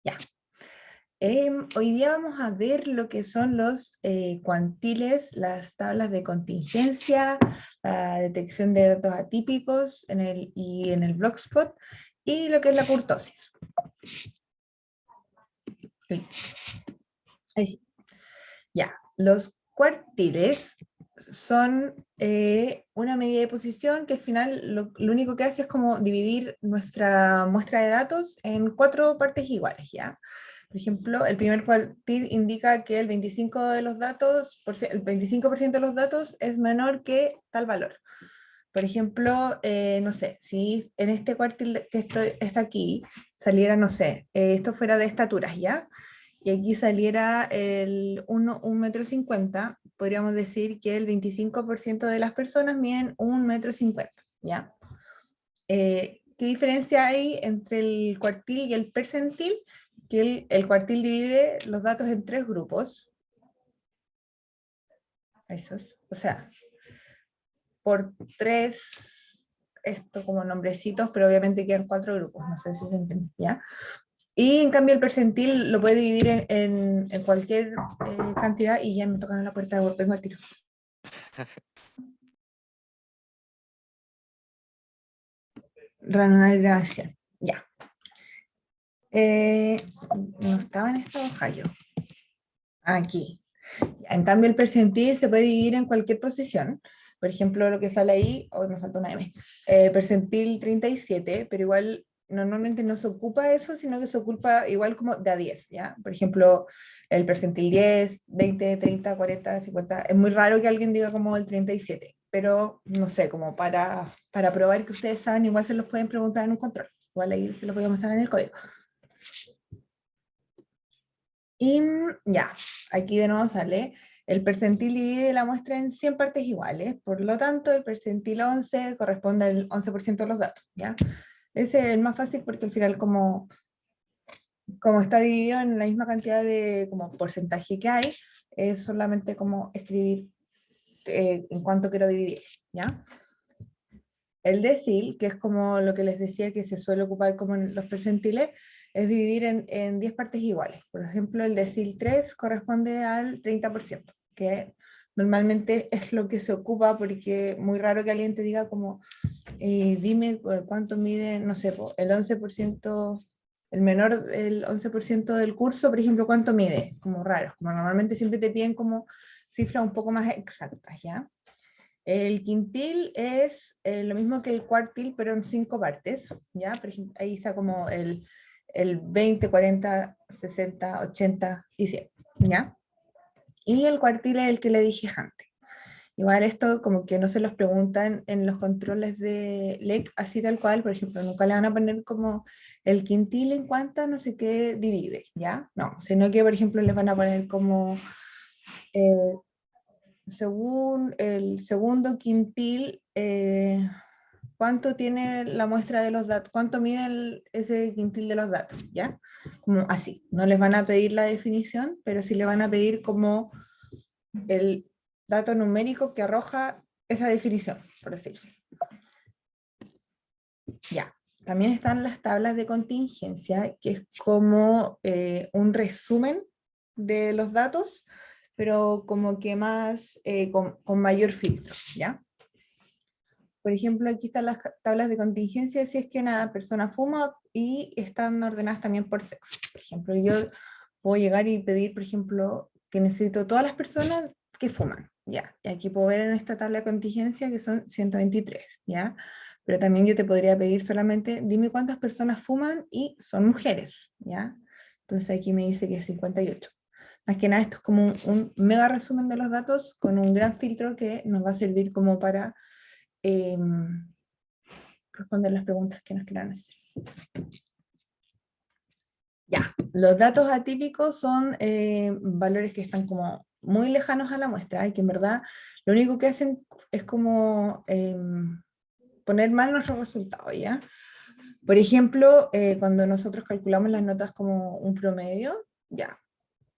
Ya. Hoy día vamos a ver lo que son los cuantiles, las tablas de contingencia, la detección de datos atípicos y en el Blogspot, y lo que es la kurtosis. Uy. Ahí sí. Ya, los cuartiles son una medida de posición que al final lo único que hace es como dividir nuestra muestra de datos en 4 partes iguales, ¿ya? Por ejemplo, el primer cuartil indica que el 25% de los datos, el 25% de los datos es menor que tal valor. Por ejemplo, no sé, si en este cuartil que está aquí saliera, no sé, esto fuera de estaturas, ¿ya? Y aquí saliera un metro cincuenta, podríamos decir que el 25% de las personas miden 1,50 m, ¿ya? ¿Qué diferencia hay entre el cuartil y el percentil? Que el cuartil divide los datos en 3 grupos. Esos, o sea, por 3, esto como nombrecitos, pero obviamente quedan 4 grupos, no sé si se entiende, ¿ya? Y en cambio el percentil lo puede dividir en cualquier cantidad, y ya me tocan la puerta, vengo al tiro. Reanudar grabación, ya. No estaba en esta hoja yo. Aquí. En cambio el percentil se puede dividir en cualquier posición. Por ejemplo, lo que sale ahí, hoy me falta una M, percentil 37, pero igual normalmente no se ocupa eso, sino que se ocupa igual como de a 10, ¿ya? Por ejemplo, el percentil 10, 20, 30, 40, 50, es muy raro que alguien diga como el 37, pero no sé, como para probar que ustedes saben, igual se los pueden preguntar en un control, igual ahí se los voy a mostrar en el código. Y ya, aquí de nuevo sale, el percentil divide la muestra en 100 partes iguales, por lo tanto el percentil 11 corresponde al 11% de los datos, ¿ya? Ese es el más fácil porque al final como está dividido en la misma cantidad de como porcentaje que hay, es solamente como escribir en cuánto quiero dividir, ¿ya? El decil, que es como lo que les decía que se suele ocupar como en los percentiles, es dividir en 10 partes iguales. Por ejemplo, el decil 3 corresponde al 30%, que normalmente es lo que se ocupa porque es muy raro que alguien te diga como, dime cuánto mide, no sé, el 11%, el menor del 11% del curso, por ejemplo, cuánto mide, como raro, como normalmente siempre te piden como cifras un poco más exactas, ¿ya? El quintil es lo mismo que el cuartil, pero en 5 partes, ¿ya? Por ejemplo, ahí está como el 20, 40, 60, 80 y 100, ¿ya? Y el cuartil es el que le dije antes. Igual esto como que no se los preguntan en los controles de LEC así tal cual, por ejemplo, nunca le van a poner como el quintil en cuánta no sé qué divide, ¿ya? No, sino que por ejemplo les van a poner como eh, según el segundo quintil, cuánto tiene la muestra de los datos, cuánto mide ese quintil de los datos, ¿ya? Como así, no les van a pedir la definición, pero sí le van a pedir como el dato numérico que arroja esa definición, por decirlo. Ya, también están las tablas de contingencia, que es como un resumen de los datos, pero como que más, con mayor filtro, ¿ya? Por ejemplo, aquí están las tablas de contingencia si es que una persona fuma y están ordenadas también por sexo. Por ejemplo, yo puedo llegar y pedir, por ejemplo, que necesito todas las personas que fuman, ¿ya? Y aquí puedo ver en esta tabla de contingencia que son 123, ¿ya? Pero también yo te podría pedir solamente, dime cuántas personas fuman y son mujeres, ¿ya? Entonces aquí me dice que es 58. Más que nada esto es como un mega resumen de los datos con un gran filtro que nos va a servir como para responder las preguntas que nos quieran hacer. Ya, los datos atípicos son valores que están como muy lejanos a la muestra y que en verdad lo único que hacen es como poner mal nuestros resultados, ¿ya? Por ejemplo, cuando nosotros calculamos las notas como un promedio, ya,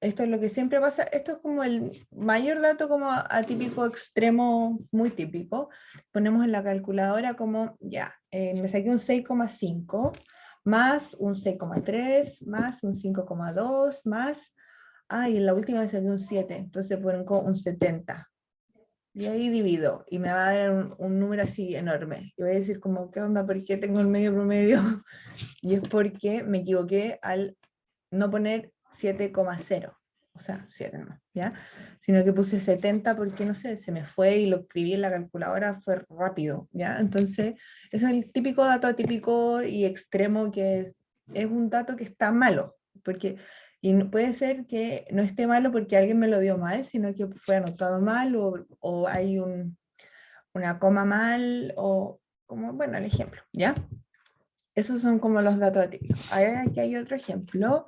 esto es lo que siempre pasa, esto es como el mayor dato como atípico extremo, muy típico. Ponemos en la calculadora como, ya, me saqué un 6,5, más un 6,3, más un 5,2, más, y en la última me salió un 7, entonces pongo un 70. Y ahí divido, y me va a dar un número así enorme. Y voy a decir como, ¿qué onda? ¿Por qué tengo el medio promedio? Y es porque me equivoqué al no poner 7,0, o sea, 7 no, ¿ya? Sino que puse 70 porque, no sé, se me fue y lo escribí en la calculadora, fue rápido, ¿ya? Entonces, ese es el típico dato atípico y extremo que es un dato que está malo, porque y puede ser que no esté malo porque alguien me lo dio mal, sino que fue anotado mal o hay una coma mal o como, bueno, el ejemplo, ¿ya? Esos son como los datos atípicos. Ahora aquí hay otro ejemplo.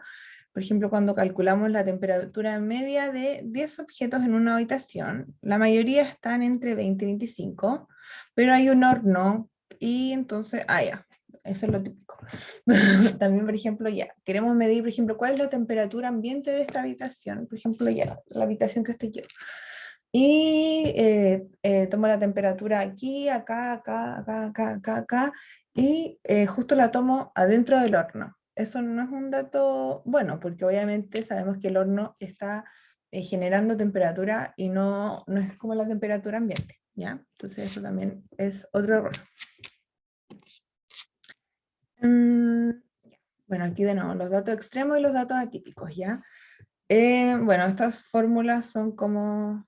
Por ejemplo, cuando calculamos la temperatura media de 10 objetos en una habitación, la mayoría están entre 20 y 25, pero hay un horno y entonces, ya, eso es lo típico. También, por ejemplo, ya, queremos medir, por ejemplo, cuál es la temperatura ambiente de esta habitación, por ejemplo, ya, la habitación que estoy yo. Y tomo la temperatura aquí, acá, acá, acá, acá, acá, acá, y justo la tomo adentro del horno. Eso no es un dato bueno, porque obviamente sabemos que el horno está generando temperatura y no es como la temperatura ambiente, ¿ya? Entonces eso también es otro error. Bueno, aquí de nuevo, los datos extremos y los datos atípicos, ¿ya? Bueno, estas fórmulas son como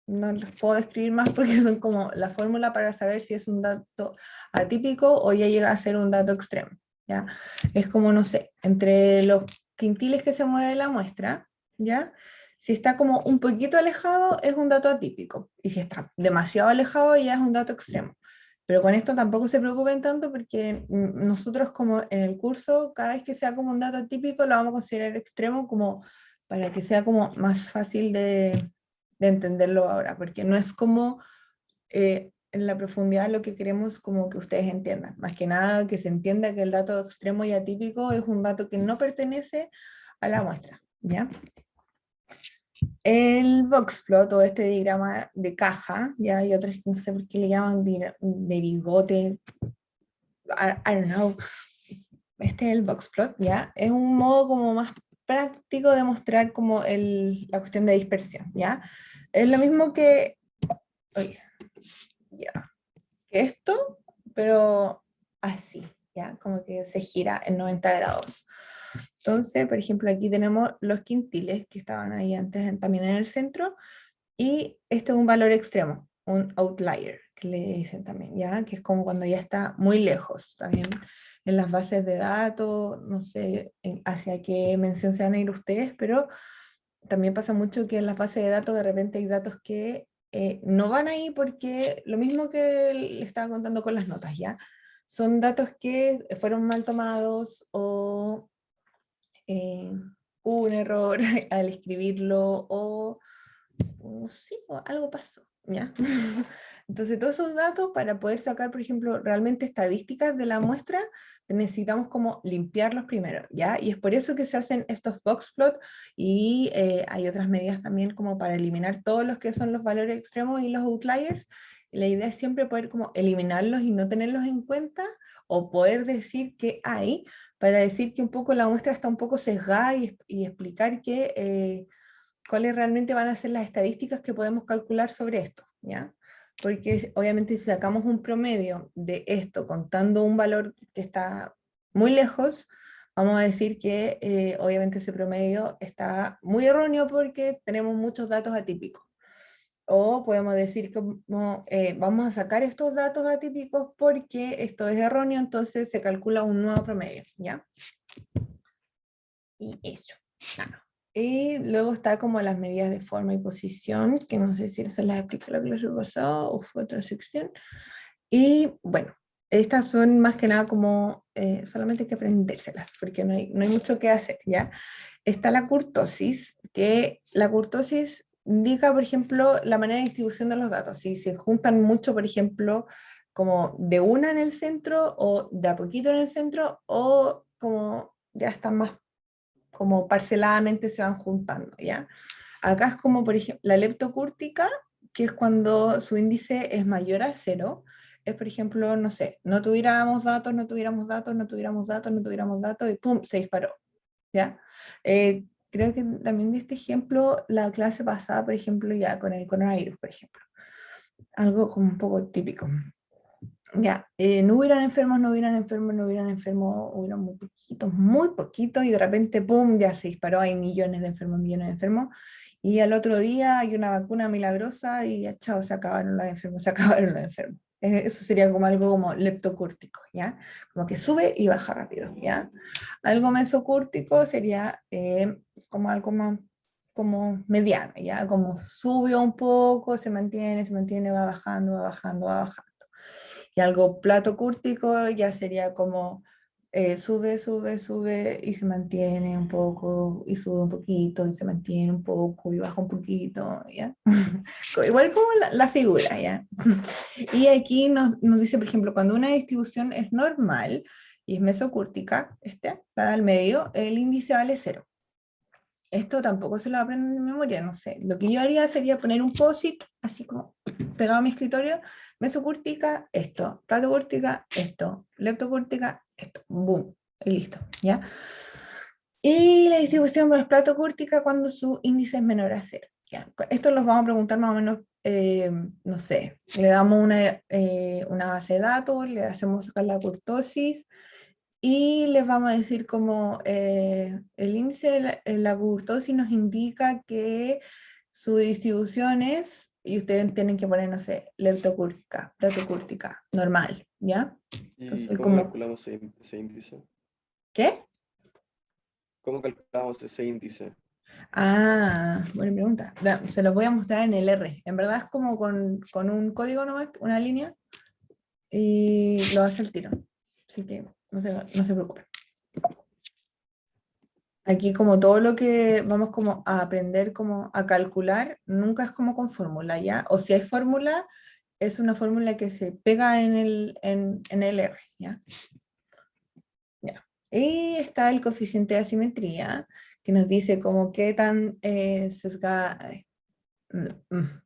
no los puedo describir más porque son como la fórmula para saber si es un dato atípico o ya llega a ser un dato extremo, ¿ya? Es como, no sé, entre los quintiles que se mueve la muestra, ¿ya? Si está como un poquito alejado es un dato atípico, y si está demasiado alejado ya es un dato extremo. Pero con esto tampoco se preocupen tanto porque nosotros como en el curso, cada vez que sea como un dato atípico lo vamos a considerar extremo como para que sea como más fácil de entenderlo ahora, porque no es como en la profundidad lo que queremos como que ustedes entiendan, más que nada que se entienda que el dato extremo y atípico es un dato que no pertenece a la muestra, ¿ya? El boxplot o este diagrama de caja, ya hay otros que no sé por qué le llaman de bigote, I don't know, este es el boxplot, ¿ya? Es un modo como más práctico de mostrar como la cuestión de dispersión, ¿ya? Es lo mismo que, oye, ya, que esto, pero así, ¿ya? Como que se gira en 90 grados. Entonces, por ejemplo, aquí tenemos los quintiles que estaban ahí antes también en el centro, y este es un valor extremo, un outlier, que le dicen también, ¿ya? Que es como cuando ya está muy lejos, también en las bases de datos, no sé hacia qué mención se van a ir ustedes, pero también pasa mucho que en las bases de datos de repente hay datos que no van ahí porque lo mismo que le estaba contando con las notas, ¿ya? Son datos que fueron mal tomados o hubo un error al escribirlo o sí, o algo pasó, ¿ya? Entonces, todos esos datos, para poder sacar, por ejemplo, realmente estadísticas de la muestra, necesitamos como limpiarlos primero, ¿ya? Y es por eso que se hacen estos boxplots y hay otras medidas también como para eliminar todos los que son los valores extremos y los outliers. La idea es siempre poder como eliminarlos y no tenerlos en cuenta o poder decir que hay, para decir que un poco la muestra está un poco sesgada y explicar que cuáles realmente van a ser las estadísticas que podemos calcular sobre esto, ¿ya? Porque obviamente si sacamos un promedio de esto contando un valor que está muy lejos, vamos a decir que obviamente ese promedio está muy erróneo porque tenemos muchos datos atípicos. O podemos decir que vamos a sacar estos datos atípicos porque esto es erróneo, entonces se calcula un nuevo promedio, ¿ya? Y eso, nada. Y luego está como las medidas de forma y posición, que no sé si se las expliqué la clase pasada o fue otra sección. Y bueno, estas son más que nada como, solamente hay que aprendérselas, porque no hay mucho que hacer, ¿ya? Está la kurtosis, que la kurtosis indica, por ejemplo, la manera de distribución de los datos. Si se juntan mucho, por ejemplo, como de una en el centro, o de a poquito en el centro, o como ya están más como parceladamente se van juntando, ¿ya? Acá es como, por ejemplo, la leptocúrtica, que es cuando su índice es mayor a 0, es, por ejemplo, no sé, no tuviéramos datos, no tuviéramos datos, no tuviéramos datos, no tuviéramos datos, y ¡pum!, se disparó, ¿ya? Creo que también de este ejemplo, la clase pasada, por ejemplo, ya con el coronavirus, por ejemplo, algo como un poco típico. Ya, no hubieran enfermos, no hubieran enfermos, no hubieran enfermos, hubieran muy poquitos, y de repente, ¡pum!, ya se disparó, hay millones de enfermos, y al otro día hay una vacuna milagrosa y ya, chao, se acabaron los enfermos, se acabaron los enfermos. Eso sería como algo como leptocúrtico, ¿ya? Como que sube y baja rápido, ¿ya? Algo mesocúrtico sería como algo más como mediano, ¿ya? Como sube un poco, se mantiene, va bajando, va bajando, va bajando. Y algo platocúrtico ya sería como sube, sube, sube y se mantiene un poco, y sube un poquito, y se mantiene un poco, y baja un poquito, ¿ya? Igual como la figura, ¿ya? Y aquí nos dice, por ejemplo, cuando una distribución es normal y es mesocúrtica, está al medio, el índice vale 0. Esto tampoco se lo aprenden de memoria, no sé. Lo que yo haría sería poner un POSIT, así como pegado a mi escritorio, mesocúrtica, esto, platocúrtica, esto, leptocúrtica, esto, boom, y listo, ¿ya? Y la distribución por platocúrtica cuando su índice es menor a 0. ¿Ya? Esto los vamos a preguntar más o menos, no sé, le damos una base de datos, le hacemos sacar la kurtosis, y les vamos a decir como el índice de la kurtosis nos indica que su distribución es, y ustedes tienen que poner, no sé, leptocúrtica, platocúrtica, normal, ¿ya? ¿Y Entonces, cómo como, calculamos ese índice? ¿qué? ¿Cómo calculamos ese índice? Ah, buena pregunta. Se los voy a mostrar en el R. En verdad es como con un código nomás, una línea, y lo hace el tiro. Así que no se preocupen. Aquí como todo lo que vamos como a aprender como a calcular, nunca es como con fórmula, ¿ya? O si hay fórmula, es una fórmula que se pega en el R, ¿ya? Ya. Y está el coeficiente de asimetría, que nos dice como qué tan sesgada,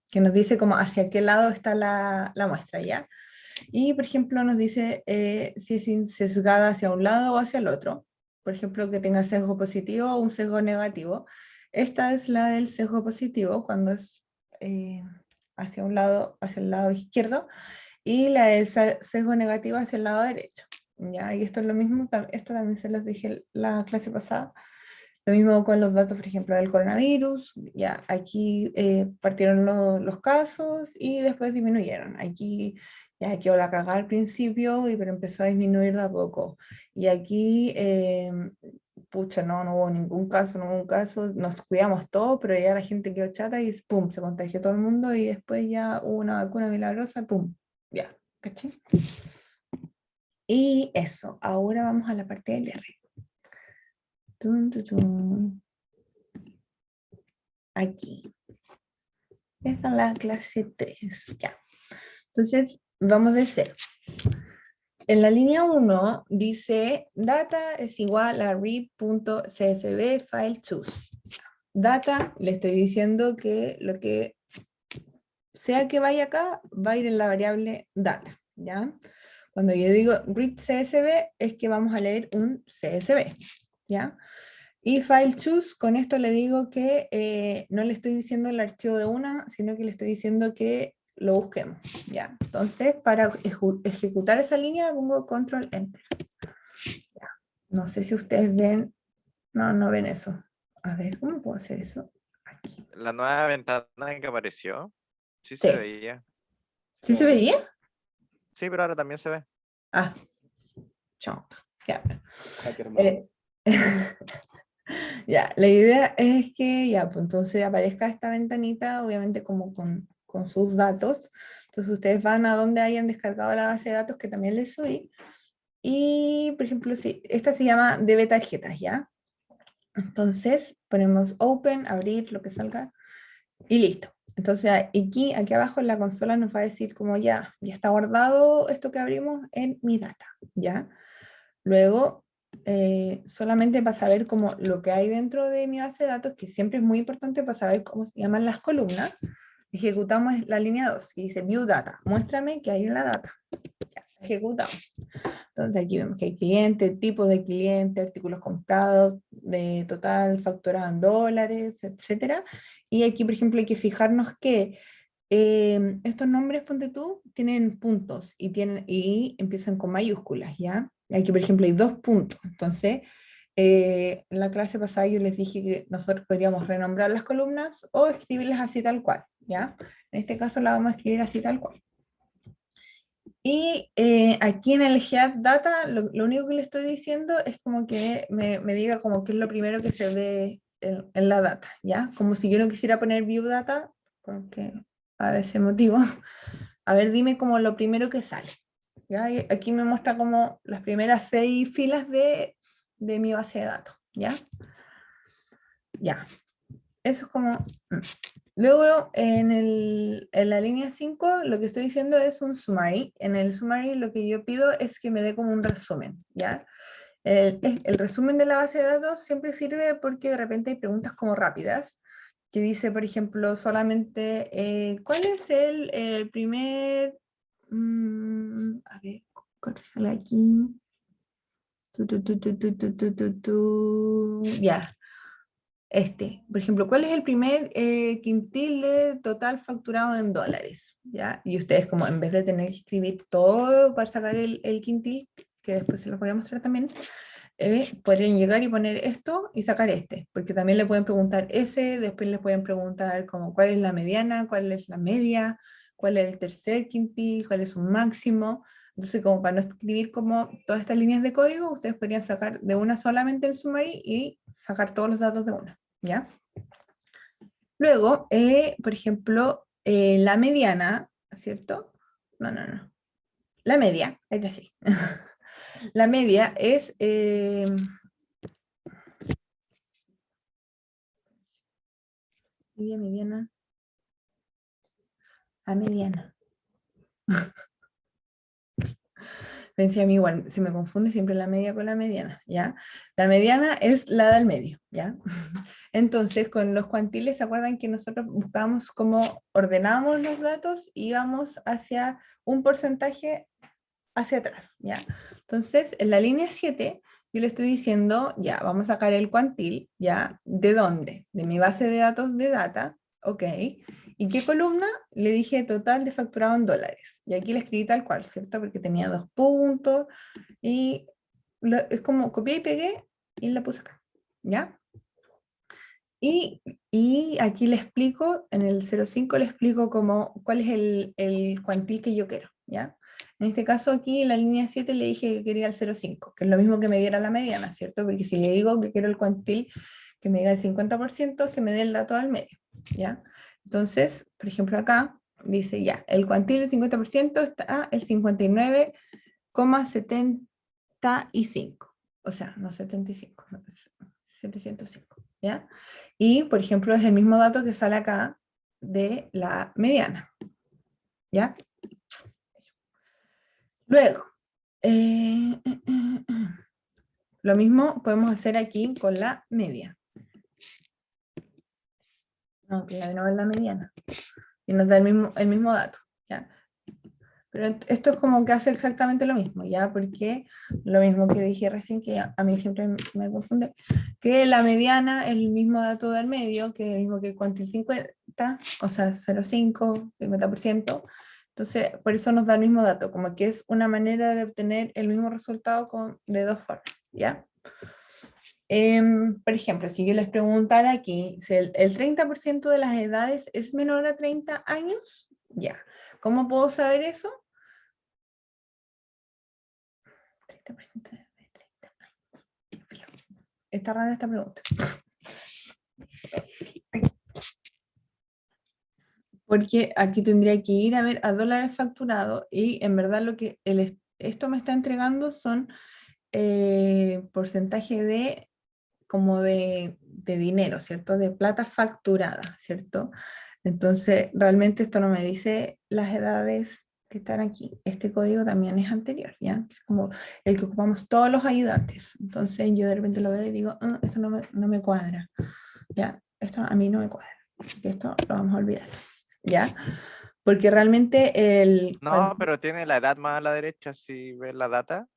que nos dice como hacia qué lado está la muestra, ¿ya? Y, por ejemplo, nos dice si es sesgada hacia un lado o hacia el otro. Por ejemplo, que tenga sesgo positivo o un sesgo negativo. Esta es la del sesgo positivo, cuando es hacia un lado, hacia el lado izquierdo, y la del sesgo negativo hacia el lado derecho. ¿Ya? Y esto es lo mismo, esto también se los dije la clase pasada. Lo mismo con los datos, por ejemplo, del coronavirus. Ya aquí partieron los casos y después disminuyeron. Aquí ya quedó la cagada al principio, pero empezó a disminuir de a poco. Y aquí, pucha, no hubo ningún caso, no hubo un caso. Nos cuidamos todos, pero ya la gente quedó chata y pum, se contagió todo el mundo y después ya hubo una vacuna milagrosa, pum, ya, ¿cachai? Y eso, ahora vamos a la parte del R. Tun, tun, tun. Aquí. Esta es la clase 3, ya. Entonces, vamos de cero. En la línea 1 dice data es igual a read.csv file choose. Data, le estoy diciendo que lo que sea que vaya acá, va a ir en la variable data, ¿ya? Cuando yo digo read CSV, es que vamos a leer un CSV, ¿ya? Y file choose, con esto le digo que no le estoy diciendo el archivo de una, sino que le estoy diciendo que lo busquemos, ¿ya? Entonces, para ejecutar esa línea, pongo control enter. Ya. No sé si ustedes ven, no ven eso. A ver, ¿cómo puedo hacer eso? Aquí. La nueva ventana que apareció, sí se Sí. veía. ¿Sí se veía? Sí, pero ahora también se ve. Ah, chao. Ya. Hacker malo. Eh, Ya, la idea es que ya, pues entonces aparezca esta ventanita, obviamente como con sus datos. Entonces ustedes van a donde hayan descargado la base de datos que también les subí. Y, por ejemplo, si, esta se llama DB tarjetas, ¿ya? Entonces ponemos open, abrir, lo que salga, y listo. Entonces aquí abajo en la consola nos va a decir como ya está guardado esto que abrimos en mi data, ¿ya? Luego, solamente para saber como lo que hay dentro de mi base de datos, que siempre es muy importante para saber cómo se llaman las columnas, ejecutamos la línea 2, que dice View Data, muéstrame qué hay en la data. Ya, ejecutamos. Entonces aquí vemos que hay cliente, tipo de cliente, artículos comprados, de total facturado en dólares, etc. Y aquí, por ejemplo, hay que fijarnos que estos nombres, ponte tú, tienen puntos y empiezan con mayúsculas, ¿ya? Aquí, por ejemplo, hay 2 puntos. Entonces, en la clase pasada yo les dije que nosotros podríamos renombrar las columnas o escribirlas así tal cual, ¿ya? En este caso la vamos a escribir así tal cual. Y aquí en el Head Data, lo único que le estoy diciendo es como que me diga como que es lo primero que se ve en la data, ¿ya? Como si yo no quisiera poner View Data, porque a ese motivo. A ver, dime como lo primero que sale, ¿ya? Y aquí me muestra como las primeras 6 filas de mi base de datos, ¿ya? Ya, eso es como... Luego, en la línea 5, lo que estoy diciendo es un summary. En el summary lo que yo pido es que me dé como un resumen, ¿ya? El resumen de la base de datos siempre sirve porque de repente hay preguntas como rápidas, que dice, por ejemplo, solamente, ¿cuál es el primer... a ver, ¿cuál sale aquí? Ya. Por ejemplo, ¿cuál es el primer quintil de total facturado en dólares? ¿Ya? Y ustedes como en vez de tener que escribir todo para sacar el quintil, que después se los voy a mostrar también, podrían llegar y poner esto y sacar porque también le pueden preguntar ese, después les pueden preguntar como cuál es la mediana, cuál es la media, cuál es el tercer quintil, cuál es un máximo. Entonces, como para no escribir como todas estas líneas de código, ustedes podrían sacar de una solamente el summary y sacar todos los datos de una, ¿ya? Luego, por ejemplo, la mediana, ¿cierto? No. La media, es así. La media es... media, mediana. A mediana. Pensé a mí igual, se me confunde siempre la media con la mediana, ¿ya? La mediana es la del medio, ¿ya? Entonces, con los cuantiles, ¿se acuerdan que nosotros buscábamos cómo ordenamos los datos y íbamos hacia un porcentaje hacia atrás, ¿ya? Entonces, en la línea 7, yo le estoy diciendo, ya, vamos a sacar el cuantil, ¿ya? ¿De dónde? De mi base de datos de data, ¿ok? ¿Y qué columna? Le dije total de facturado en dólares. Y aquí le escribí tal cual, ¿cierto? Porque tenía 2 puntos y es como copié y pegué y la puse acá, ¿ya? Y aquí le explico, en el 05 le explico cuál es el cuantil que yo quiero, ¿ya? En este caso aquí en la línea 7 le dije que quería el 05, que es lo mismo que me diera la mediana, ¿cierto? Porque si le digo que quiero el cuantil que me diga el 50%, es que me dé el dato al medio, ¿ya? Entonces, por ejemplo acá, dice ya, el cuantil del 50% está el 59,75, o sea, no 75, no, 705, ¿ya? Y, por ejemplo, es el mismo dato que sale acá de la mediana, ¿ya? Luego, lo mismo podemos hacer aquí con la media. No, que no es la mediana. Y nos da el mismo dato, ¿ya? Pero esto es como que hace exactamente lo mismo, ¿ya? Porque lo mismo que dije recién, que a mí siempre me confunde, que la mediana es el mismo dato del medio, que es el mismo que el cuantil 50, o sea, 0,5, 50%. Entonces, por eso nos da el mismo dato, como que es una manera de obtener el mismo resultado de 2 formas, ¿ya? Por ejemplo, si yo les preguntara aquí, si el 30% de las edades es menor a 30 años, ya. ¿Cómo puedo saber eso? 30% de 30 años. Está rara esta pregunta. Porque aquí tendría que ir a ver a dólares facturados y en verdad lo que esto me está entregando son porcentaje de dinero, ¿cierto? De plata facturada, ¿cierto? Entonces, realmente esto no me dice las edades que están aquí. Este código también es anterior, ¿ya? Es como el que ocupamos todos los ayudantes. Entonces, yo de repente lo veo y digo, esto no me cuadra, ¿ya? Esto a mí no me cuadra. Esto lo vamos a olvidar, ¿ya? Porque realmente No, pero tiene la edad más a la derecha, si ves la data.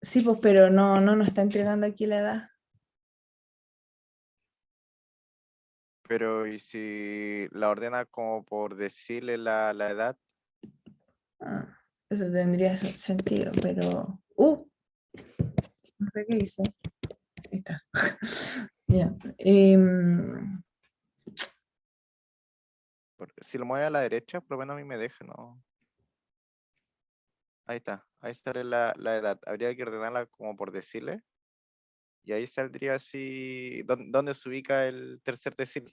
sí, pues, pero no nos está entregando aquí la edad. Pero ¿y si la ordena como por decirle la edad? Ah, eso tendría sentido, pero... no sé qué hice. Ahí está. Ya. Si lo mueve a la derecha, por lo menos a mí me deja, ¿no? Ahí sale la edad. Habría que ordenarla como por decirle. Y ahí saldría así, ¿dónde se ubica el tercer decil?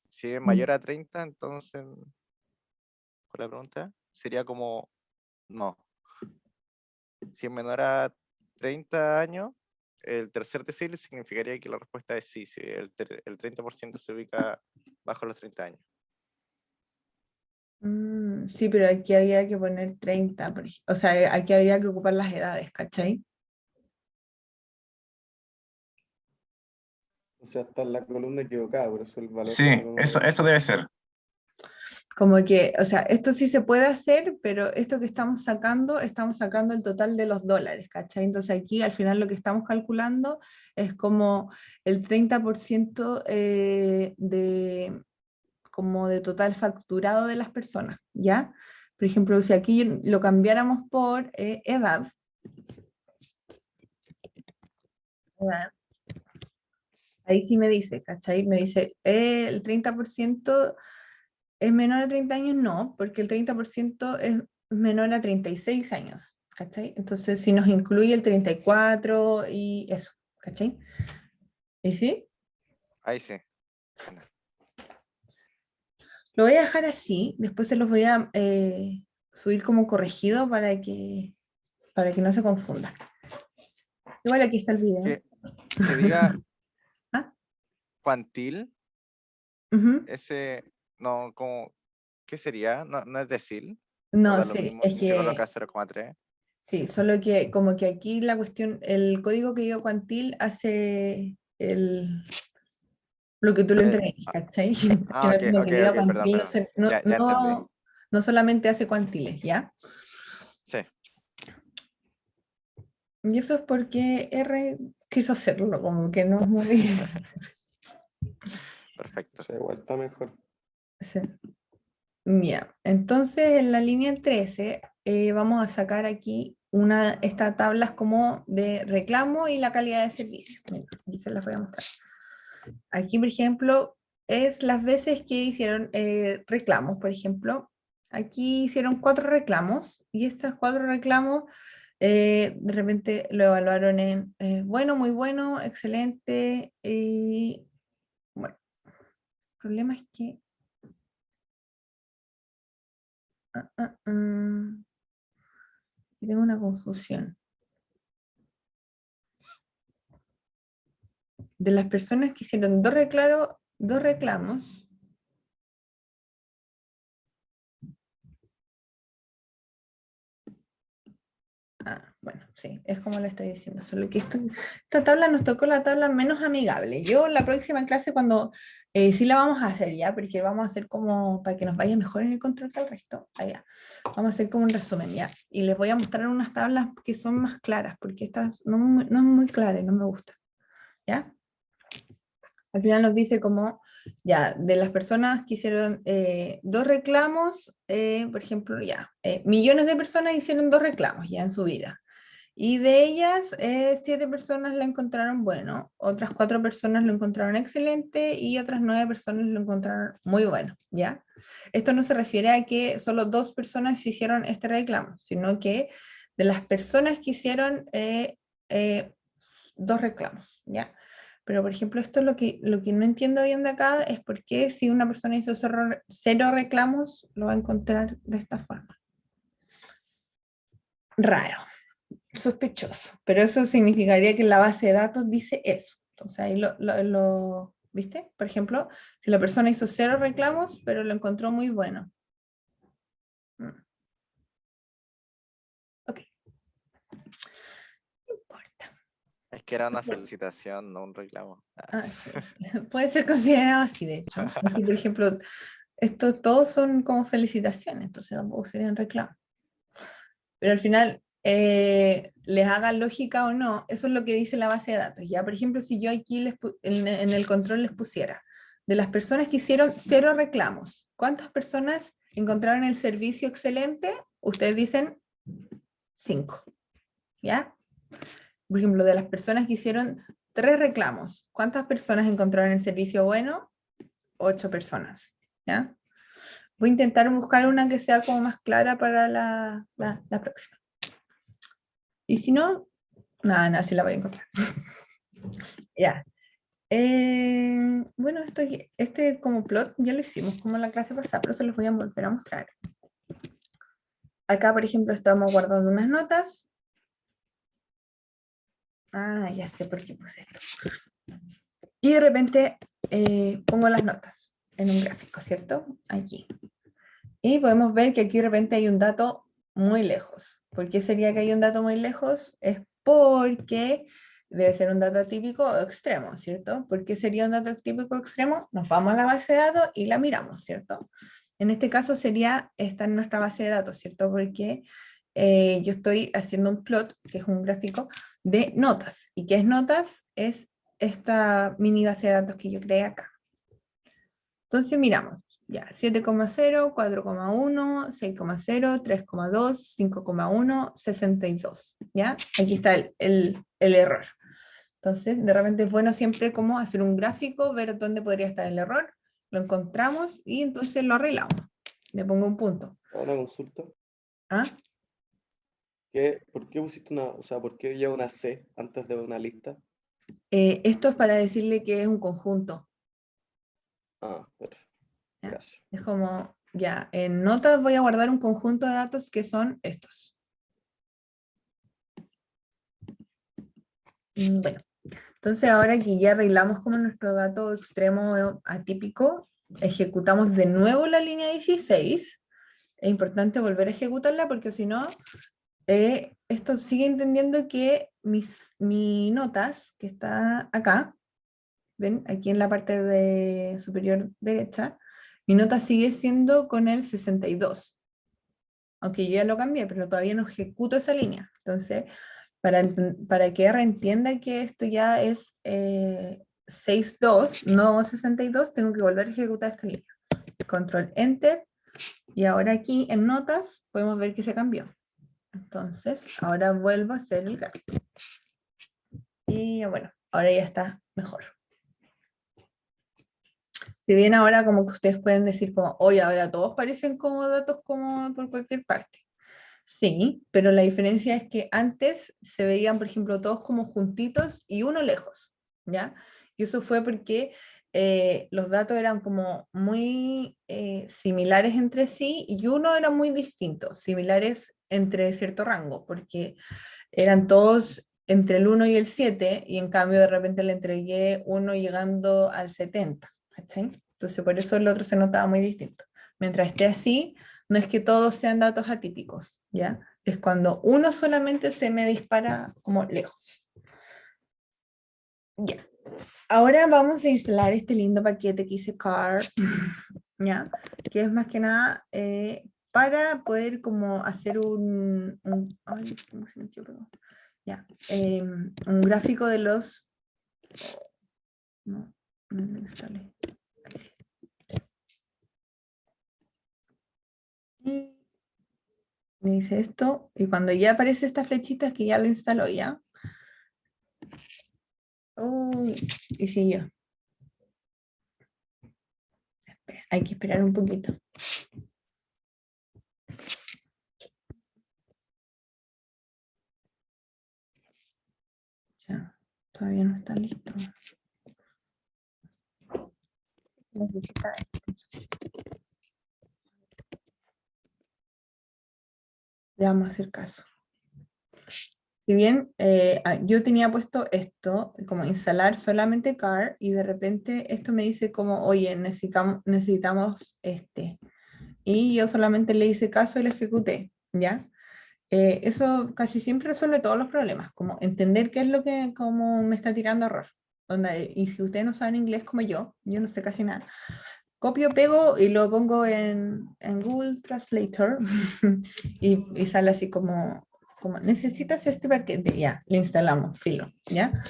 Si es mayor a 30, entonces, ¿cuál es la pregunta? Sería como, no. Si es menor a 30 años, el tercer decil significaría que la respuesta es sí, si el 30% se ubica bajo los 30 años. Sí, pero aquí había que poner 30, o sea, aquí habría que ocupar las edades, ¿cachai? O sea, está en la columna equivocada, por eso el valor Sí, sale como eso debe ser. Como que, o sea, esto sí se puede hacer, pero esto que estamos sacando el total de los dólares, ¿cachai? Entonces aquí al final lo que estamos calculando es como el 30% como de total facturado de las personas, ¿ya? Por ejemplo, si aquí lo cambiáramos por edad, ahí sí me dice, ¿cachai? Me dice, el 30% es menor a 30 años, no, porque el 30% es menor a 36 años, ¿cachai? Entonces, si nos incluye el 34 y eso, ¿cachai? ¿Y sí? Ahí sí. Anda. Lo voy a dejar así, después se los voy a subir como corregido para que no se confunda. Igual aquí está el video. Que diga Ah, cuantil, ujú. ese, no, como, ¿qué sería? No es decil, o No, da lo sí, mismo es si se que coloca 0,3. sí, solo que como que aquí la cuestión, el código que digo cuantil hace lo que tú le entregues, ¿cachai? Al Ah, final ok, como ok, que diga ok, perdón, cuantil, perdón. Ya entendí. no solamente hace cuantiles, ¿ya? Sí, Y eso es porque R quiso hacerlo, como que no es muy... perfecto. O sea, igual está mejor. Sí. Ya, entonces en la línea 13 vamos a sacar aquí estas tablas como de reclamo y la calidad de servicio. Mira, aquí se las voy a mostrar. Aquí, por ejemplo, es las veces que hicieron reclamos, por ejemplo. Aquí hicieron 4 reclamos y estos 4 reclamos de repente lo evaluaron en bueno, muy bueno, excelente y bueno, el problema es que tengo una confusión. De las personas que hicieron dos reclamos, bueno, sí, es como le estoy diciendo, solo que esta tabla nos tocó la tabla menos amigable. Yo la próxima clase cuando sí la vamos a hacer ya, porque vamos a hacer como para que nos vaya mejor en el control que el resto, allá. Vamos a hacer como un resumen ya, y les voy a mostrar unas tablas que son más claras, porque estas no es muy clara y no me gusta, ¿ya? Al final nos dice como, ya, de las personas que hicieron 2 reclamos, por ejemplo, ya, millones de personas hicieron 2 reclamos ya en su vida. Y de ellas, 7 personas lo encontraron bueno, otras 4 personas lo encontraron excelente y otras 9 personas lo encontraron muy bueno, ¿ya? Esto no se refiere a que solo 2 personas hicieron este reclamo, sino que de las personas que hicieron 2 reclamos, ¿ya? Pero, por ejemplo, esto lo que no entiendo bien de acá es por qué si una persona hizo 0 reclamos, lo va a encontrar de esta forma. Raro, sospechoso, pero eso significaría que la base de datos dice eso. Entonces ahí ¿viste? Por ejemplo, si la persona hizo 0 reclamos, pero lo encontró muy bueno. Ok. No importa. Es que era una felicitación, no un reclamo. Sí. Puede ser considerado así, de hecho. Aquí, por ejemplo, estos todos son como felicitaciones, entonces tampoco serían reclamos. Pero al final, les haga lógica o no, eso es lo que dice la base de datos. Ya, por ejemplo, si yo aquí en el control les pusiera, de las personas que hicieron 0 reclamos, ¿cuántas personas encontraron el servicio excelente? Ustedes dicen 5, ¿ya? Por ejemplo, de las personas que hicieron 3 reclamos, ¿cuántas personas encontraron el servicio bueno? 8 personas, ¿ya? Voy a intentar buscar una que sea como más clara para la próxima. Y si no, nada, sí la voy a encontrar. Ya. Bueno, este como plot ya lo hicimos como en la clase pasada, pero se los voy a volver a mostrar. Acá, por ejemplo, estamos guardando unas notas. Ah, ya sé por qué puse esto. Y de repente pongo las notas en un gráfico, ¿cierto? Aquí. Y podemos ver que aquí de repente hay un dato muy lejos. ¿Por qué sería que hay un dato muy lejos? Es porque debe ser un dato típico o extremo, ¿cierto? ¿Por qué sería un dato típico o extremo? Nos vamos a la base de datos y la miramos, ¿cierto? En este caso sería esta en nuestra base de datos, ¿cierto? Porque yo estoy haciendo un plot, que es un gráfico, de notas. ¿Y qué es notas? Es esta mini base de datos que yo creé acá. Entonces miramos, ya, 7,0, 4,1, 6,0, 3,2, 5,1, 62, ¿ya? Aquí está el error. Entonces, de repente es bueno siempre como hacer un gráfico, ver dónde podría estar el error, lo encontramos y entonces lo arreglamos. Le pongo un punto. Una consulta. ¿Ah? ¿Por qué pusiste por qué lleva una C antes de una lista? Esto es para decirle que es un conjunto. Ah, perfecto. ¿Ya? Gracias. Es como, ya, en notas voy a guardar un conjunto de datos que son estos. Bueno, entonces ahora que ya arreglamos como nuestro dato extremo atípico, ejecutamos de nuevo la línea 16. Es importante volver a ejecutarla porque si no, esto sigue entendiendo que mis notas, que está acá, ven, aquí en la parte superior derecha, mi nota sigue siendo con el 62. Aunque yo ya lo cambié, pero todavía no ejecuto esa línea. Entonces, para que R entienda que esto ya es 62, no 62, tengo que volver a ejecutar esta línea. Control Enter, y ahora aquí en notas podemos ver que se cambió. Entonces, ahora vuelvo a hacer el gráfico. Y bueno, ahora ya está mejor. Si bien ahora como que ustedes pueden decir como, oye, ahora todos parecen como datos como por cualquier parte. Sí, pero la diferencia es que antes se veían, por ejemplo, todos como juntitos y uno lejos, ¿ya? Y eso fue porque los datos eran como muy similares entre sí y uno era muy distinto, similares entre cierto rango, porque eran todos entre el 1 y el 7 y en cambio de repente le entregué uno llegando al 70, ¿cachai? Entonces por eso el otro se notaba muy distinto. Mientras esté así, no es que todos sean datos atípicos, ¿ya? Es cuando uno solamente se me dispara como lejos. Ya. Ahora vamos a instalar este lindo paquete que hice car, ¿ya? Que es más que nada para poder como hacer ay, ¿cómo se me equivocó? Ya, un gráfico de los... No, no lo instalé. Y me dice esto, y cuando ya aparece esta flechita es que ya lo instaló, ¿ya? Uy, y siguió. Hay que esperar un poquito. Ya, todavía no está listo. Necesita... Le vamos a hacer caso. Si bien yo tenía puesto esto, como instalar solamente car, y de repente esto me dice como, oye, necesitamos este. Y yo solamente le hice caso y lo ejecuté, ¿ya? Eso casi siempre resuelve todos los problemas, como entender qué es lo que como me está tirando error. Y si ustedes no saben inglés como yo no sé casi nada, copio, pego y lo pongo en Google Translator y sale así como, necesitas este paquete, ya, lo instalamos, filo, ¿ya?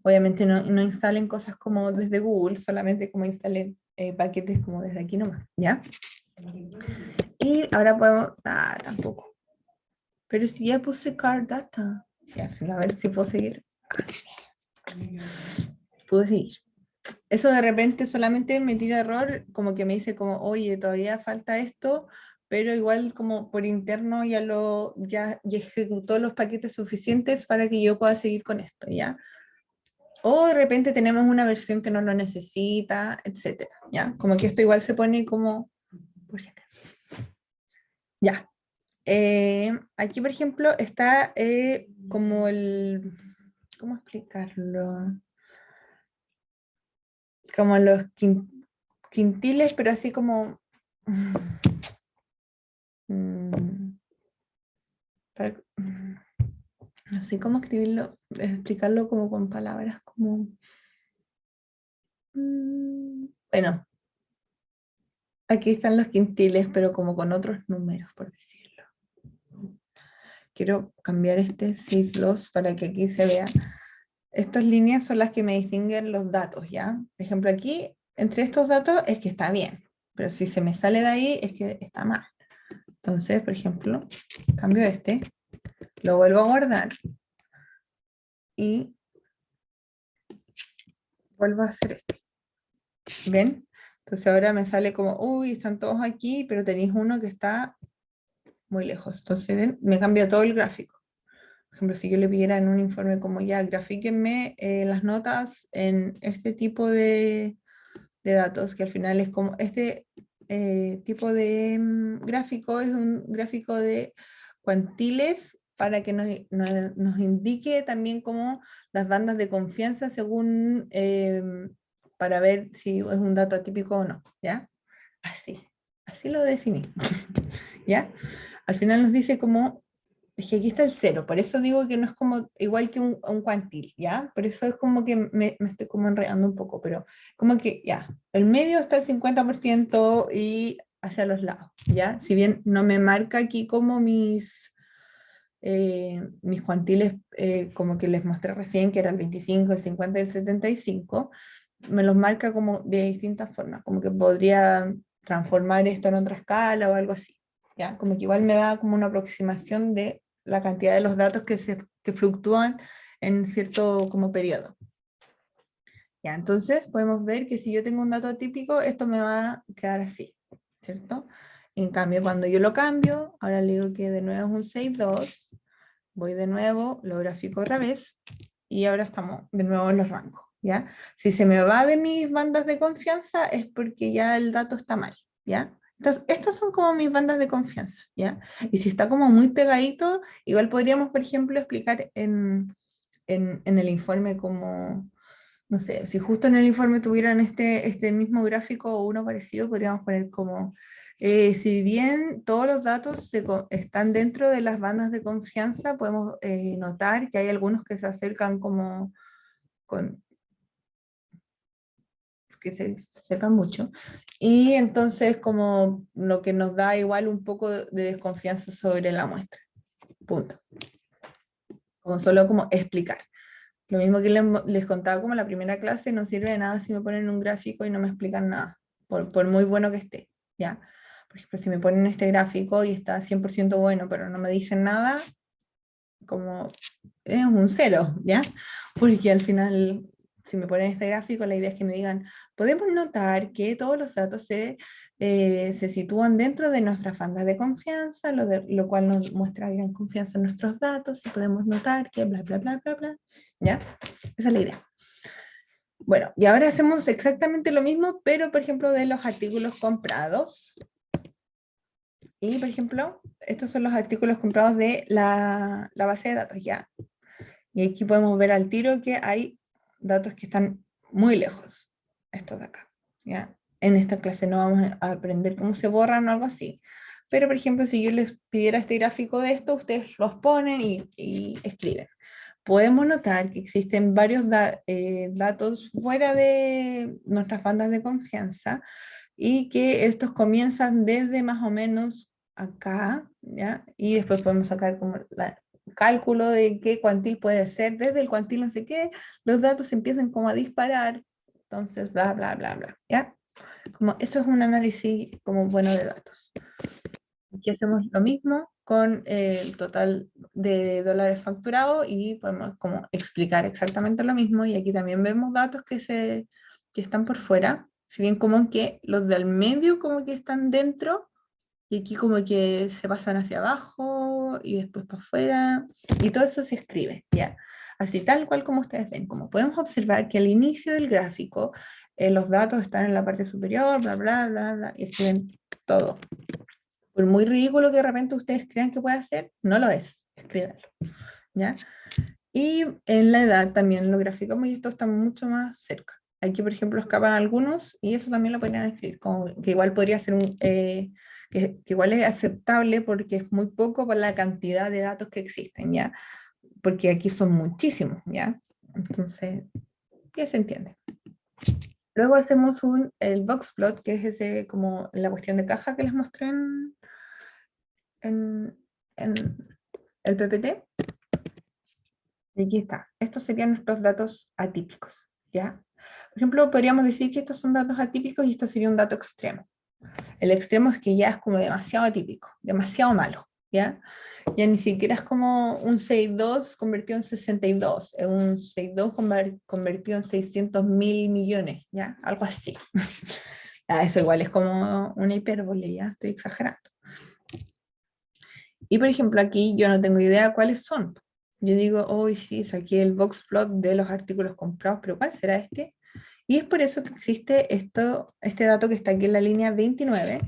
Obviamente no instalen cosas como desde Google, solamente como instalen paquetes como desde aquí nomás, ¿ya? Y ahora podemos, tampoco. Pero si ya puse card data, ya, a ver si puedo seguir. Pude seguir. Eso de repente solamente me tira error, como que me dice como, oye, todavía falta esto, pero igual como por interno ya ejecutó los paquetes suficientes para que yo pueda seguir con esto, ¿ya? O de repente tenemos una versión que no lo necesita, etcétera, ¿ya? Como que esto igual se pone como, por si acaso. Ya. Aquí, por ejemplo, está como ¿cómo explicarlo? Como los quintiles, pero así como... no sé cómo escribirlo, explicarlo como con palabras como... bueno, aquí están los quintiles, pero como con otros números, por decirlo. Quiero cambiar este 6-2 para que aquí se vea. Estas líneas son las que me distinguen los datos, ¿ya? Por ejemplo, aquí, entre estos datos, es que está bien, pero si se me sale de ahí, es que está mal. Entonces, por ejemplo, cambio este, lo vuelvo a guardar, y vuelvo a hacer esto. ¿Ven? Entonces ahora me sale como, uy, están todos aquí, pero tenéis uno que está muy lejos. Entonces, ¿ven? Me cambia todo el gráfico. Por ejemplo, si yo le pidiera en un informe como ya, grafíquenme las notas en este tipo de datos, que al final es como, este tipo de gráfico es un gráfico de cuantiles para que nos indique también como las bandas de confianza según, para ver si es un dato atípico o no, ¿ya? Así lo definí, ¿ya? Al final nos dice como, es que aquí está el cero, por eso digo que no es como igual que un cuantil, ¿ya? Por eso es como que me estoy como enredando un poco, pero como que ya, el medio está el 50% y hacia los lados, ¿ya? Si bien no me marca aquí como mis cuantiles, como que les mostré recién, que era el 25, el 50 y el 75, me los marca como de distintas formas, como que podría transformar esto en otra escala o algo así, ¿ya? Como que igual me da como una aproximación de la cantidad de los datos que fluctúan en cierto como periodo. Ya, entonces podemos ver que si yo tengo un dato típico, esto me va a quedar así, ¿cierto? En cambio, cuando yo lo cambio, ahora le digo que de nuevo es un 6,2, voy de nuevo, lo grafico otra vez, y ahora estamos de nuevo en los rangos, ¿ya? Si se me va de mis bandas de confianza es porque ya el dato está mal, ¿ya? Entonces, estas son como mis bandas de confianza, ¿ya? Y si está como muy pegadito, igual podríamos, por ejemplo, explicar en el informe como, no sé, si justo en el informe tuvieran este mismo gráfico o uno parecido, podríamos poner como, si bien todos los datos están dentro de las bandas de confianza, podemos notar que hay algunos que se acercan como que se acercan mucho, y entonces como lo que nos da igual un poco de desconfianza sobre la muestra. Punto. Como solo como explicar. Lo mismo que les contaba como la primera clase, no sirve de nada si me ponen un gráfico y no me explican nada, por muy bueno que esté, ¿ya? Por ejemplo, si me ponen este gráfico y está 100% bueno, pero no me dicen nada, como es un cero, ¿ya? Porque al final, si me ponen este gráfico, la idea es que me digan, podemos notar que todos los datos se sitúan dentro de nuestras bandas de confianza, lo cual nos muestra gran confianza en nuestros datos, y podemos notar que bla, bla, bla, bla, bla, ¿ya? Esa es la idea. Bueno, y ahora hacemos exactamente lo mismo, pero por ejemplo de los artículos comprados. Y por ejemplo, estos son los artículos comprados de la base de datos, ¿ya? Y aquí podemos ver al tiro que hay datos que están muy lejos, estos de acá, ¿ya? En esta clase no vamos a aprender cómo se borran o algo así. Pero, por ejemplo, si yo les pidiera este gráfico de esto, ustedes los ponen y escriben. Podemos notar que existen varios datos fuera de nuestras bandas de confianza y que estos comienzan desde más o menos acá, ¿ya? Y después podemos sacar como el cálculo de qué cuantil puede ser, desde el cuantil no sé qué, los datos empiezan como a disparar, entonces bla, bla, bla, bla, ¿ya? Como eso es un análisis como bueno de datos. Aquí hacemos lo mismo con el total de dólares facturados y podemos como explicar exactamente lo mismo, y aquí también vemos datos que están por fuera, si bien como que los del medio como que están dentro, y aquí como que se pasan hacia abajo y después para afuera, y todo eso se escribe, ¿ya? Así tal cual como ustedes ven, como podemos observar que al inicio del gráfico los datos están en la parte superior, bla, bla, bla, bla, y escriben todo. Por muy ridículo que de repente ustedes crean que puede ser, no lo es, escríbanlo, ¿ya? Y en la edad también lo graficamos y esto está mucho más cerca. Aquí, por ejemplo, escapan algunos y eso también lo podrían escribir, como que igual podría ser que igual es aceptable porque es muy poco por la cantidad de datos que existen, ¿ya? Porque aquí son muchísimos, ¿ya? Entonces, ya se entiende. Luego hacemos el box plot, que es ese como la cuestión de caja que les mostré en el PPT. Y aquí está. Estos serían nuestros datos atípicos, ¿ya? Por ejemplo, podríamos decir que estos son datos atípicos y esto sería un dato extremo. El extremo es que ya es como demasiado atípico, demasiado malo, ¿ya? Ya ni siquiera es como un 6.2 convertido en 62, es un 6.2 convertido en 600.000 millones, ¿ya? Algo así. Eso igual es como una hipérbole, ya estoy exagerando. Y por ejemplo, aquí yo no tengo idea cuáles son. Yo digo, hoy sí, saqué el box plot de los artículos comprados, pero ¿cuál será este? Y es por eso que existe este dato que está aquí en la línea 29,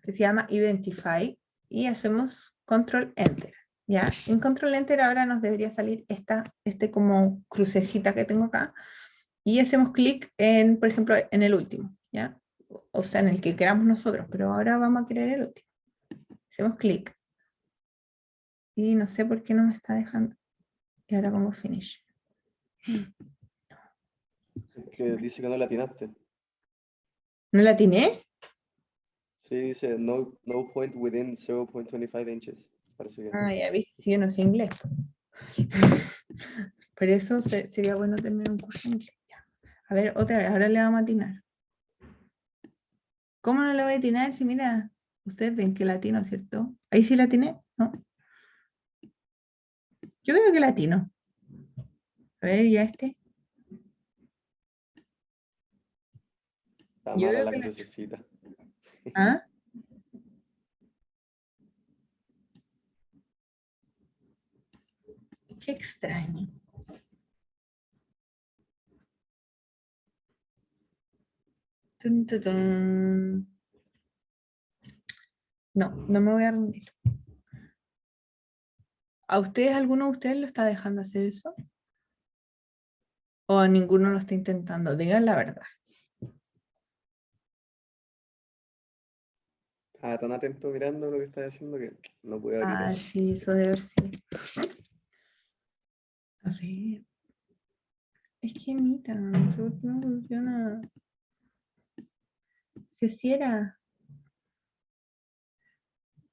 que se llama Identify, y hacemos Control Enter. ¿Ya? En Control Enter ahora nos debería salir este como crucecita que tengo acá, y hacemos clic en, por ejemplo, en el último, ¿ya? O sea, en el que queramos nosotros, pero ahora vamos a querer el último. Hacemos clic. Y no sé por qué no me está dejando. Y ahora pongo finish. Es que dice que no la atinaste. ¿No la atiné? Sí, dice no point within 0.25 inches. Parece que. Ah, ya vi, si yo no sé inglés. Por eso sería bueno tener un curso de inglés. Ya. A ver, otra vez, ahora le vamos a atinar. ¿Cómo no le voy a atinar si mira, ustedes ven que latino, ¿cierto? Ahí sí la atiné, ¿no? Yo veo que latino. A ver, ya este. Está Yo mala veo la que crucecita. ¿Ah? Qué extraño. Tun, tun, tun. No, no me voy a rendir. ¿A ustedes, alguno de ustedes lo está dejando hacer eso? ¿O ninguno lo está intentando? Digan la verdad. Estaba tan atento mirando lo que estaba haciendo que no pude abrir Ah, el. sí, eso debe ser. A ver. Es que mira, no sé por qué no funciona. Si hiciera.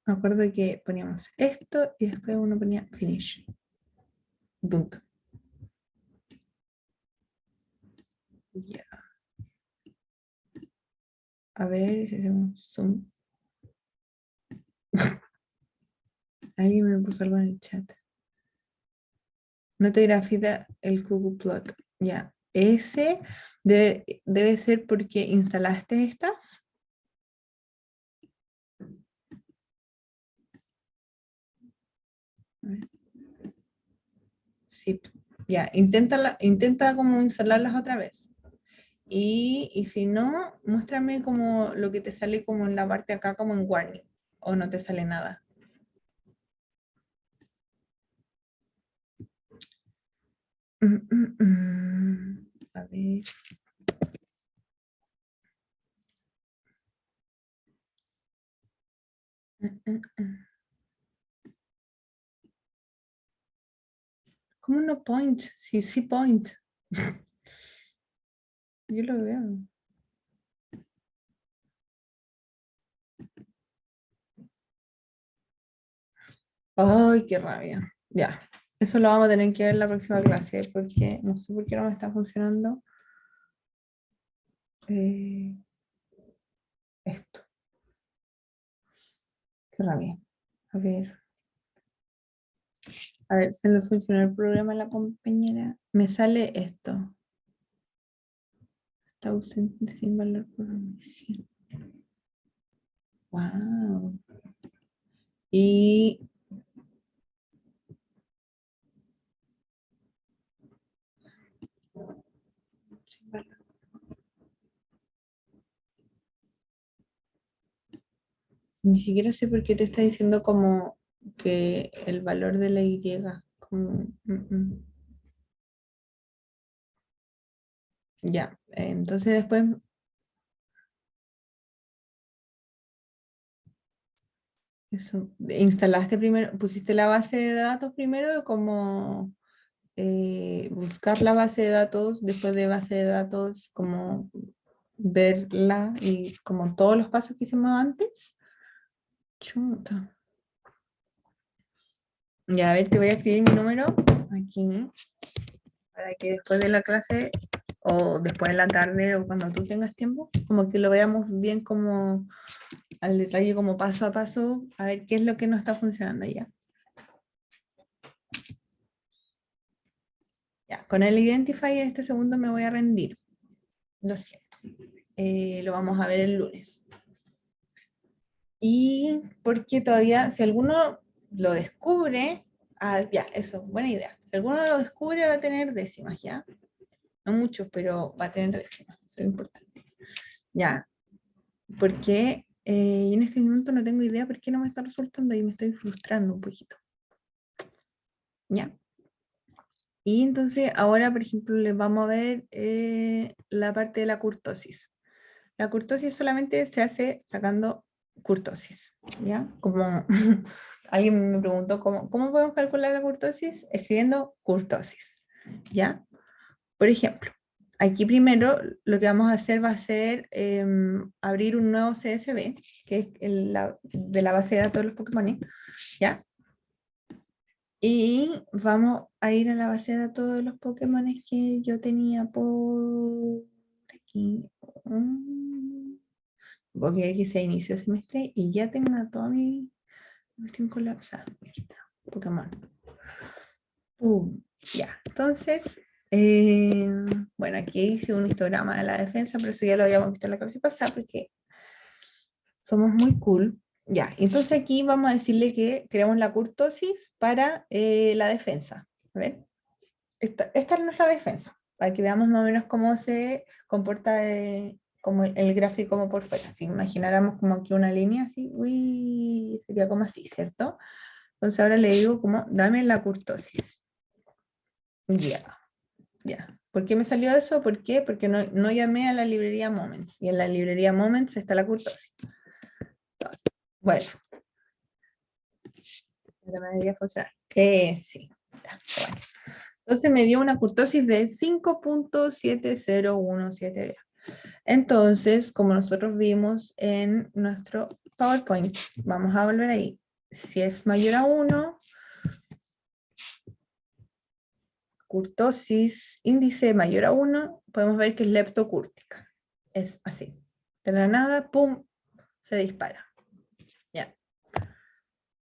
Me acuerdo que poníamos esto y después uno ponía finish. Punto. Ya. A ver si hacemos zoom. Alguien me puso algo en el chat. No te grafita el ggplot. Ya. Ese debe ser porque instalaste estas. A ver. Sí. Ya. Intenta como instalarlas otra vez. Y si no, muéstrame como lo que te sale como en la parte acá, como en warning. O no te sale nada. A ver. ¿Cómo no point? Sí, sí point. Yo lo veo. Ay, qué rabia. Ya, eso lo vamos a tener que ver en la próxima clase porque no sé por qué no me está funcionando eh, esto. Qué rabia. A ver. A ver, se nos funcionó el programa de la compañera. Me sale esto. Está ausente sin valor por omisión. Wow. Y sin valor. Ni siquiera sé por qué te está diciendo como que el valor de la Y. Como, Ya, entonces después eso, instalaste primero, pusiste la base de datos primero, como buscar la base de datos, después de base de datos, como verla y como todos los pasos que hicimos antes. Chuta. Ya, a ver, te voy a escribir mi número aquí para que después de la clase o después de la tarde o cuando tú tengas tiempo, como que lo veamos bien como al detalle, como paso a paso, a ver qué es lo que no está funcionando ya. Ya, con el Identifier este segundo me voy a rendir. Lo siento. Lo vamos a ver el lunes. Y porque todavía, si alguno lo descubre, ya, eso, buena idea. Si alguno lo descubre, va a tener décimas, ¿ya? No muchos, pero va a tener décimas, eso es importante. Ya, porque en este momento no tengo idea por qué no me está resultando y me estoy frustrando un poquito. ¿Ya? Y entonces ahora, por ejemplo, les vamos a ver la parte de la curtosis. La curtosis solamente se hace sacando curtosis, ¿ya? Como alguien me preguntó cómo podemos calcular la curtosis, escribiendo curtosis, ¿ya? Por ejemplo, aquí primero lo que vamos a hacer va a ser abrir un nuevo CSV, que es de la base de datos de los Pokémon, ¿ya? Y vamos a ir a la base de datos de los Pokémon que yo tenía por aquí. Voy a querer que sea inicio de semestre y ya tenga toda mi cuestión colapsada. Aquí está, Pokémon. Ya, entonces, bueno, aquí hice un histograma de la defensa, pero eso ya lo habíamos visto en la clase pasada porque somos muy cool. Ya, entonces aquí vamos a decirle que creamos la curtosis para la defensa. A ver, esta es nuestra defensa, para que veamos más o menos cómo se comporta como el gráfico como por fuera. Si imagináramos como aquí una línea así, uy, sería como así, ¿cierto? Entonces ahora le digo como, dame la curtosis. Ya, ya. ¿Por qué me salió eso? ¿Por qué? Porque no llamé a la librería Moments, y en la librería Moments está la curtosis. Entonces, bueno, la debería funcionar. Sí, ya, bueno. Entonces me dio una curtosis de 5.7017. Entonces, como nosotros vimos en nuestro PowerPoint, vamos a volver ahí. Si es mayor a 1, curtosis, índice mayor a 1, podemos ver que es leptocúrtica. Es así. De la nada, ¡pum!, se dispara. Ya.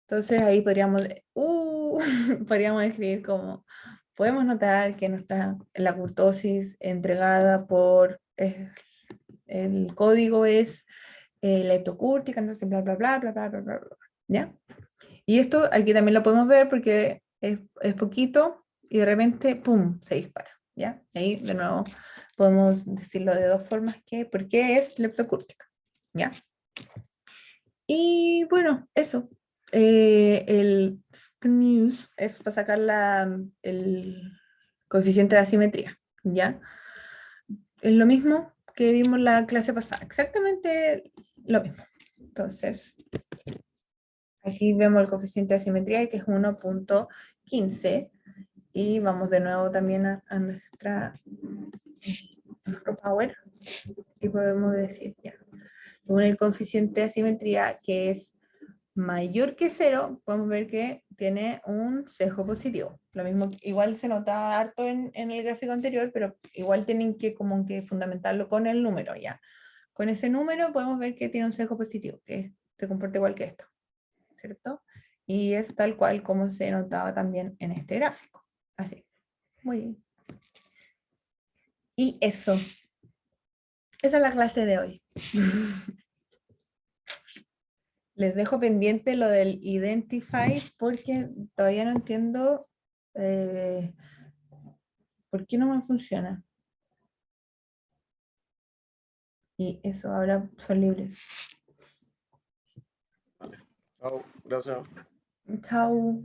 Entonces ahí podríamos, podríamos escribir como, podemos notar que la curtosis entregada por el código es leptocúrtica, entonces bla, bla, bla, bla, bla, bla, bla, bla, ¿ya? Y esto aquí también lo podemos ver porque es poquito y de repente, ¡pum!, se dispara, ¿ya? Ahí de nuevo podemos decirlo de dos formas, ¿por qué es leptocúrtica? ¿Ya? Y bueno, eso. El SNEWS es para sacar el coeficiente de asimetría, ¿ya? Es lo mismo que vimos la clase pasada, exactamente lo mismo. Entonces, aquí vemos el coeficiente de asimetría que es 1.15 y vamos de nuevo también a nuestro power y podemos decir ya, según el coeficiente de asimetría que es mayor que 0, podemos ver que tiene un sesgo positivo. Lo mismo, igual se nota harto en el gráfico anterior, pero igual tienen que como que fundamentarlo con el número, ¿ya? Con ese número podemos ver que tiene un sesgo positivo, que se comporta igual que esto, ¿cierto? Y es tal cual como se notaba también en este gráfico. Así. Muy bien. Y eso. Esa es la clase de hoy. Les dejo pendiente lo del Identify porque todavía no entiendo por qué no me funciona. Y eso ahora son libres. Chao, gracias. Chao.